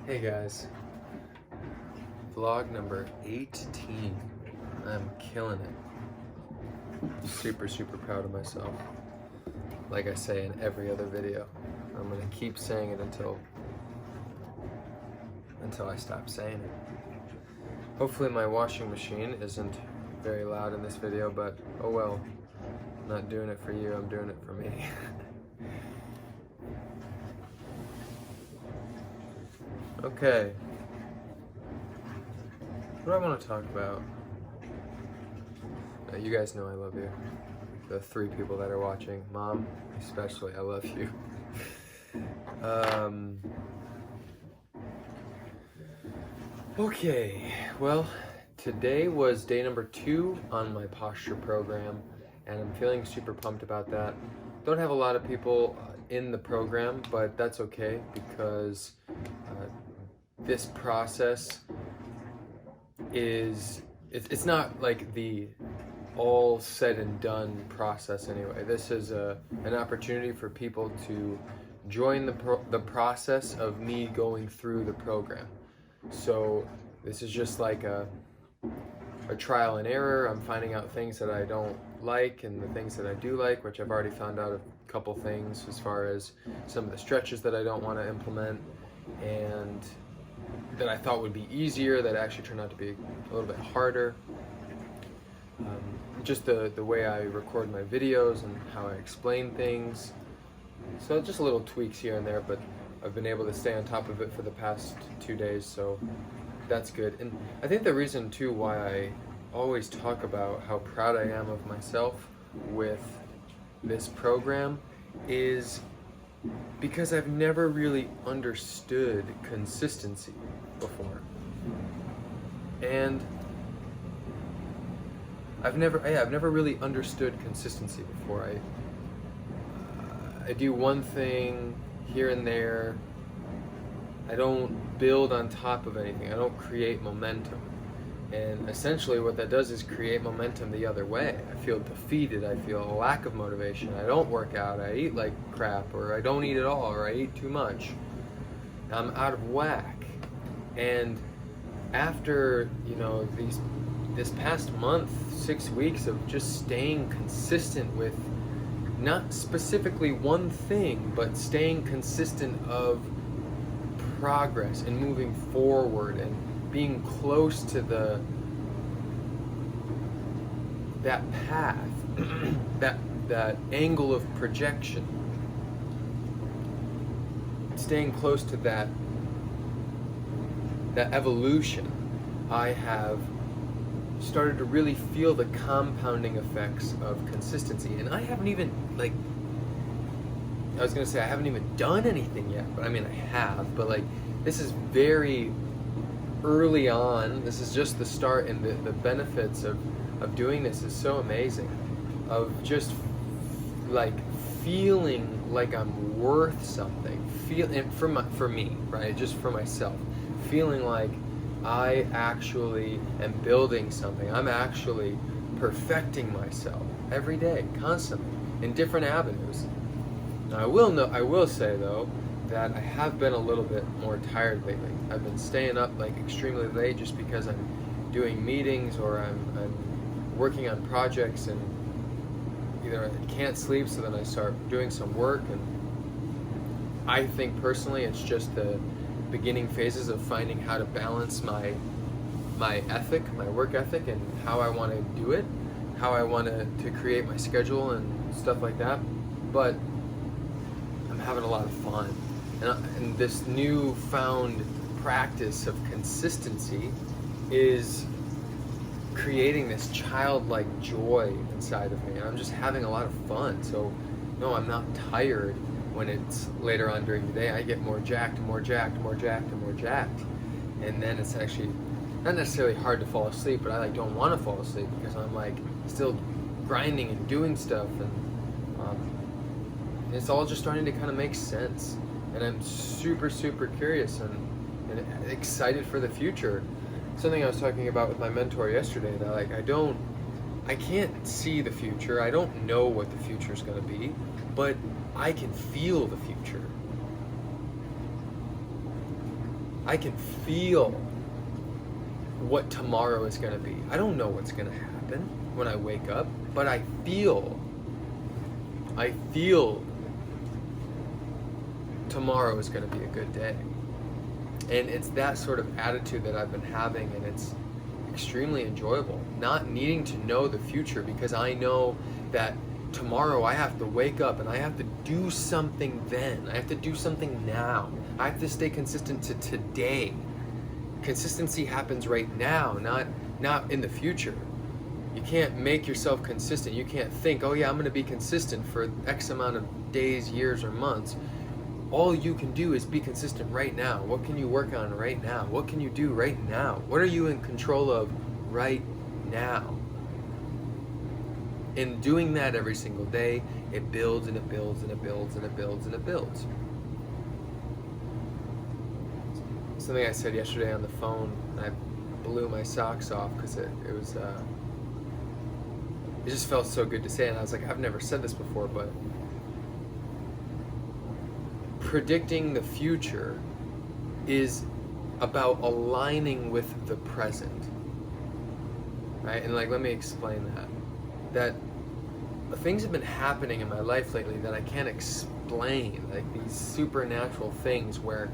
Hey guys, vlog number 18. I'm killing it. Super proud of myself. Like I say in every other video, I'm gonna keep saying it until I stop saying it. Hopefully my washing machine isn't very loud in this video, but oh well. I'm not doing it for you, I'm doing it for me. Okay. What do I want to talk about? You guys know I love you. The 3 people that are watching. Mom, especially, I love you. Okay, well, today was day number 2 on my posture program, and I'm feeling super pumped about that. Don't have a lot of people in the program, but that's okay because this process it's not like the all said and done process anyway. This is an opportunity for people to join the process of me going through the program. So this is just like a trial and error. I'm finding out things that I don't like and the things that I do like, which I've already found out a couple things as far as some of the stretches that I don't want to implement and that I thought would be easier that actually turned out to be a little bit harder. Just the way I record my videos and how I explain things. So just little tweaks here and there, but I've been able to stay on top of it for the past 2 days, so that's good. And I think the reason too why I always talk about how proud I am of myself with this program is because I've never really understood consistency before. And I've never really understood consistency before. I do one thing here and there. I don't build on top of anything. I don't create momentum. And essentially what that does is create momentum the other way. I feel defeated. I feel a lack of motivation. I don't work out. I eat like crap, or I don't eat at all, or I eat too much. I'm out of whack. And after, this past month, 6 weeks of just staying consistent with not specifically one thing, but staying consistent of progress and moving forward and being close to that path, that angle of projection, staying close to that evolution, I have started to really feel the compounding effects of consistency. And I haven't even, I haven't even done anything yet, but I mean, I have, but this is very early on. This is just the start, and the benefits of doing this is so amazing, of just feeling like I'm worth something, for me, right, just for myself, feeling like I actually am building something. I'm actually perfecting myself every day, constantly, in different avenues. Now, I will say though, that I have been a little bit more tired lately. I've been staying up extremely late just because I'm doing meetings or I'm working on projects, and either I can't sleep, so then I start doing some work. And I think personally it's just the beginning phases of finding how to balance my work ethic, and how I want to do it, how I want to create my schedule and stuff like that. But I'm having a lot of fun, and this newfound practice of consistency is creating this childlike joy inside of me, and I'm just having a lot of fun. So no, I'm not tired when it's later on during the day. I get more jacked, and then it's actually not necessarily hard to fall asleep, but I don't want to fall asleep because I'm still grinding and doing stuff, and it's all just starting to kind of make sense. And I'm super curious and excited for the future. Something I was talking about with my mentor yesterday, that I can't see the future. I don't know what the future is going to be, but I can feel the future. I can feel what tomorrow is going to be. I don't know what's going to happen when I wake up, but I feel tomorrow is going to be a good day. And it's that sort of attitude that I've been having, and it's extremely enjoyable. Not needing to know the future, because I know that tomorrow I have to wake up and I have to do something then. I have to do something now. I have to stay consistent to today. Consistency happens right now, not in the future. You can't make yourself consistent. You can't think, oh yeah, I'm going to be consistent for X amount of days, years, or months. All you can do is be consistent right now. What can you work on right now? What can you do right now? What are you in control of right now? In doing that every single day, it builds and it builds and it builds and it builds and it builds. Something I said yesterday on the phone, and I blew my socks off because it just felt so good to say, and I was like, I've never said this before, but predicting the future is about aligning with the present, right? And like, let me explain that things have been happening in my life lately that I can't explain, like these supernatural things where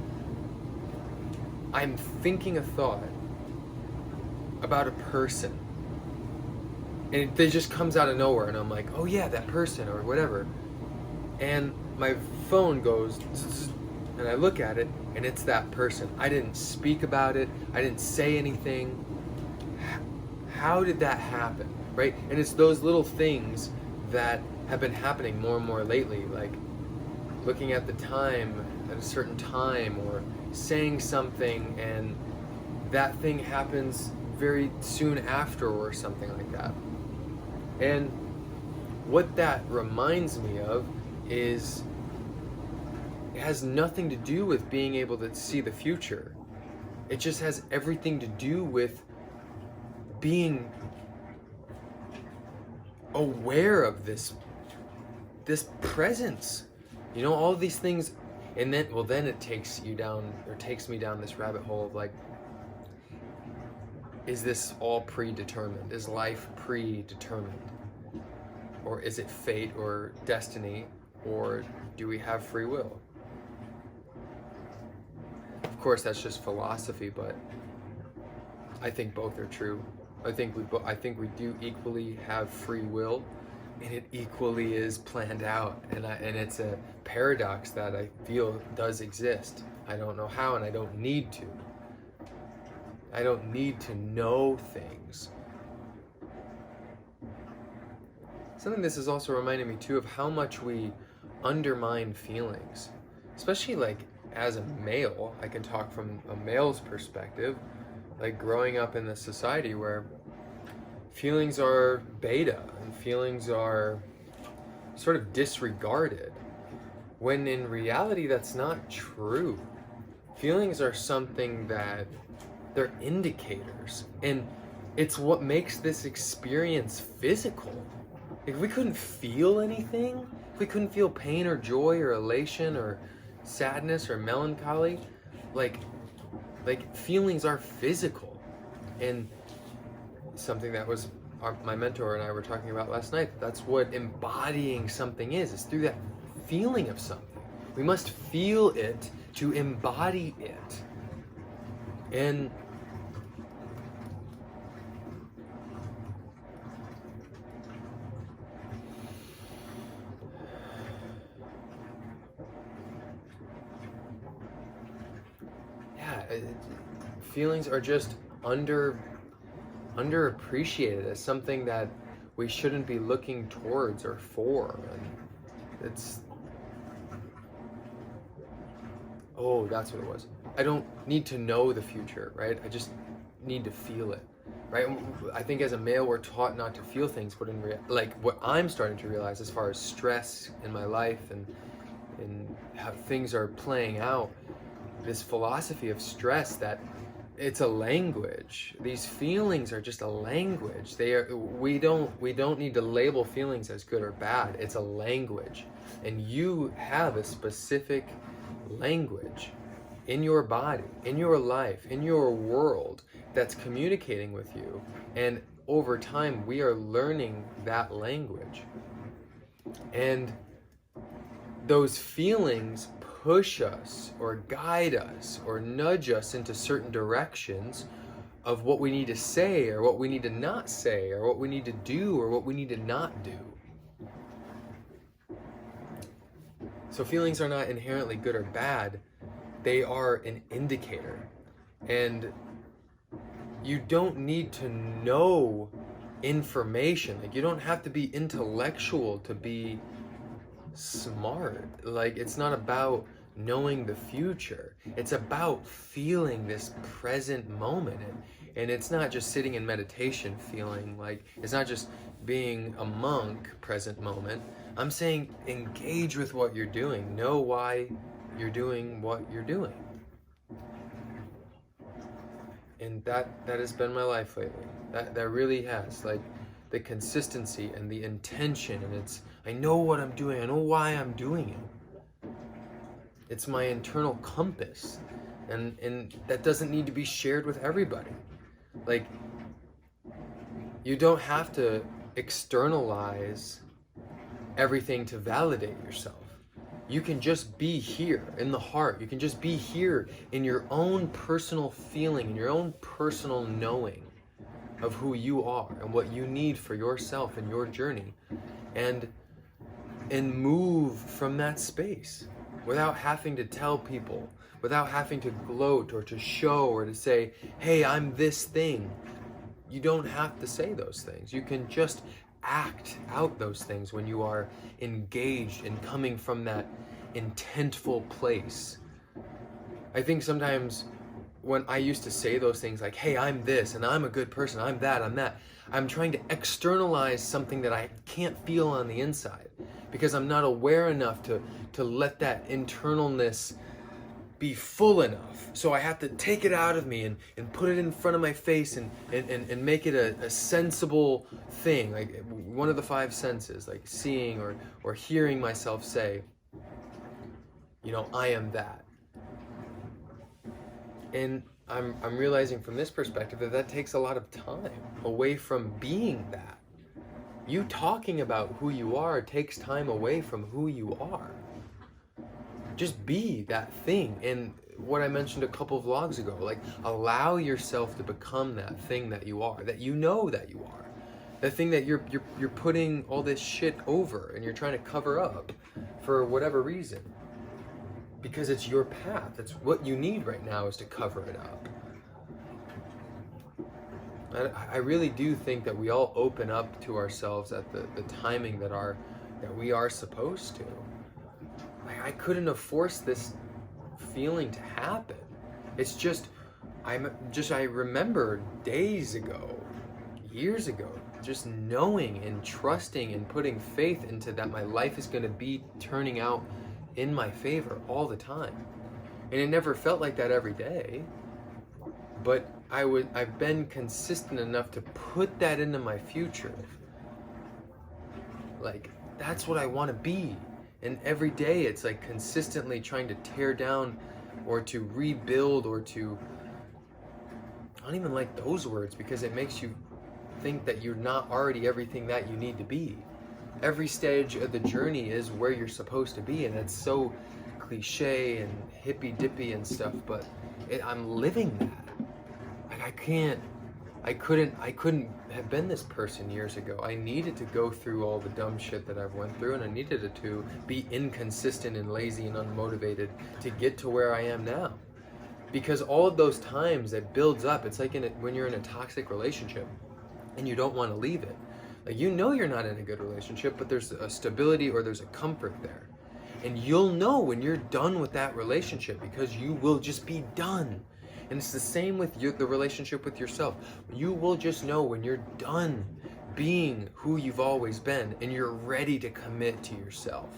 I'm thinking a thought about a person, and it just comes out of nowhere, and I'm like, oh yeah, that person, or whatever. And my phone goes, and I look at it, and it's that person. I didn't speak about it. I didn't say anything. How did that happen, right? And it's those little things that have been happening more and more lately, like looking at the time at a certain time, or saying something and that thing happens very soon after, or something like that. And what that reminds me of is it has nothing to do with being able to see the future. It just has everything to do with being aware of this presence. You know, all these things. And then it takes me down this rabbit hole of like, is this all predetermined? Is life predetermined? Or is it fate or destiny? Or do we have free will? Of course, that's just philosophy, but I think both are true. I think we do equally have free will, and it equally is planned out, and it's a paradox that I feel does exist. I don't know how, and I don't need to. I don't need to know things. Something this is also reminding me too of how much we undermine feelings, especially like as a male. I can talk from a male's perspective, like growing up in this society where feelings are beta and feelings are sort of disregarded, when in reality that's not true. Feelings are something that they're indicators, and it's what makes this experience physical. If we couldn't feel anything, if we couldn't feel pain or joy or elation or sadness or melancholy, like feelings are physical. And something that was my mentor and I were talking about last night, that's what embodying something is through that feeling of something. We must feel it to embody it. And feelings are just underappreciated as something that we shouldn't be looking towards or for. And that's what it was. I don't need to know the future, right? I just need to feel it, right? I think as a male we're taught not to feel things, but like what I'm starting to realize as far as stress in my life and how things are playing out, this philosophy of stress, that it's a language. These feelings are just a language. We don't need to label feelings as good or bad. It's a language, and you have a specific language, in your body, in your life, in your world that's communicating with you. And over time, we are learning that language. And those feelings push us or guide us or nudge us into certain directions of what we need to say or what we need to not say or what we need to do or what we need to not do. So feelings are not inherently good or bad. They are an indicator. And you don't need to know information. Like, you don't have to be intellectual to be smart. Like, it's not about knowing the future. It's about feeling this present moment. And it's not just sitting in meditation feeling, like, it's not just being a monk present moment. I'm saying engage with what you're doing. Know why you're doing what you're doing. And that has been my life lately. That really has. Like, the consistency and the intention, and it's, I know what I'm doing, I know why I'm doing it. It's my internal compass, and that doesn't need to be shared with everybody. Like, you don't have to externalize everything to validate yourself. You can just be here in the heart. You can just be here in your own personal feeling, in your own personal knowing of who you are and what you need for yourself and your journey, and move from that space without having to tell people, without having to gloat or to show or to say, hey, I'm this thing. You don't have to say those things. You can just act out those things when you are engaged and coming from that intentful place. I think sometimes when I used to say those things like, hey, I'm this, and I'm a good person, I'm that, I'm trying to externalize something that I can't feel on the inside because I'm not aware enough to let that internalness be full enough. So I have to take it out of me and put it in front of my face and make it a sensible thing, like one of the five senses, like seeing or hearing myself say, you know, I am that. And I'm realizing from this perspective that takes a lot of time away from being that. You talking about who you are takes time away from who you are. Just be that thing. And what I mentioned a couple of vlogs ago, like, allow yourself to become that thing that you are, that you know that you are. The thing that you're putting all this shit over and you're trying to cover up for whatever reason. Because it's your path. It's what you need right now is to cover it up. I really do think that we all open up to ourselves at the timing that we are supposed to. I couldn't have forced this feeling to happen. It's just, I remember days ago, years ago, just knowing and trusting and putting faith into that my life is going to be turning out in my favor all the time. And it never felt like that every day, but I've been consistent enough to put that into my future. Like, that's what I want to be. And every day it's like consistently trying to tear down or to rebuild or to, I don't even like those words because it makes you think that you're not already everything that you need to be. Every stage of the journey is where you're supposed to be, and it's so cliche and hippy dippy and stuff, but I'm living that. Like, I couldn't have been this person years ago. I needed to go through all the dumb shit that I've went through, and I needed to be inconsistent and lazy and unmotivated to get to where I am now. Because all of those times it builds up. It's like when you're in a toxic relationship and you don't want to leave it. Like, you know you're not in a good relationship, but there's a stability or there's a comfort there. And you'll know when you're done with that relationship because you will just be done. And it's the same with the relationship with yourself. You will just know when you're done being who you've always been and you're ready to commit to yourself.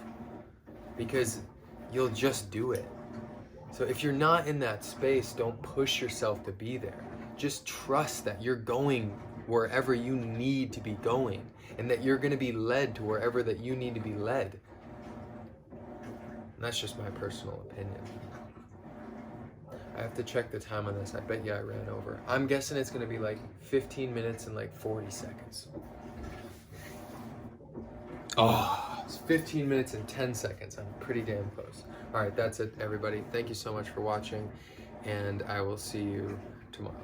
Because you'll just do it. So if you're not in that space, don't push yourself to be there. Just trust that you're going wherever you need to be going, and that you're going to be led to wherever that you need to be led. And that's just my personal opinion. I have to check the time on this. I bet you I ran over. I'm guessing it's gonna be like 15 minutes and like 40 seconds. Oh, it's 15 minutes and 10 seconds. I'm pretty damn close. All right, that's it, everybody. Thank you so much for watching, and I will see you tomorrow.